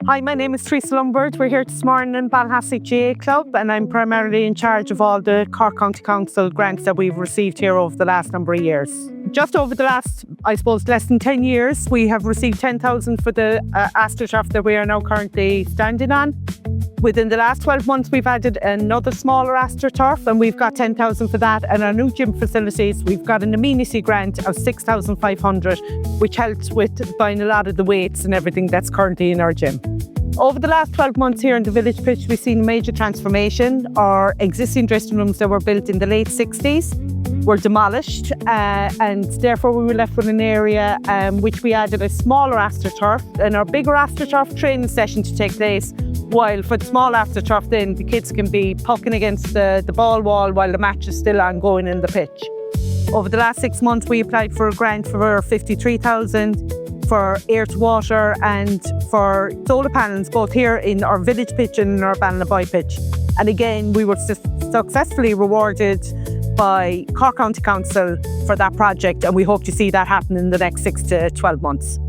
Hi, my name is Theresa Lombard. We're here this morning in Ballinhassig GAA Club, and I'm primarily in charge of all the Cork County Council grants that we've received here over the last number of years. Just over the last, I suppose, less than 10 years, we have received 10,000 for the Astro Turf that we are now currently standing on. Within the last 12 months, we've added another smaller Astro Turf, and we've got 10,000 for that. And our new gym facilities, we've got an amenity grant of 6,500, which helps with buying a lot of the weights and everything that's currently in our gym. Over the last 12 months here in the village pitch, we've seen a major transformation. Our existing dressing rooms that were built in the late 60s were demolished, and therefore we were left with an area which we added a smaller Astro Turf and our bigger Astro Turf training session to take place. While for the small Astro Turf, then the kids can be pucking against the ball wall while the match is still ongoing in the pitch. Over the last 6 months, we applied for a grant for 53,000 for air to water and for solar panels, both here in our village pitch and in our Ballinhassig pitch. And again, we were successfully rewarded by Cork County Council for that project, and we hope to see that happen in the next 6 to 12 months.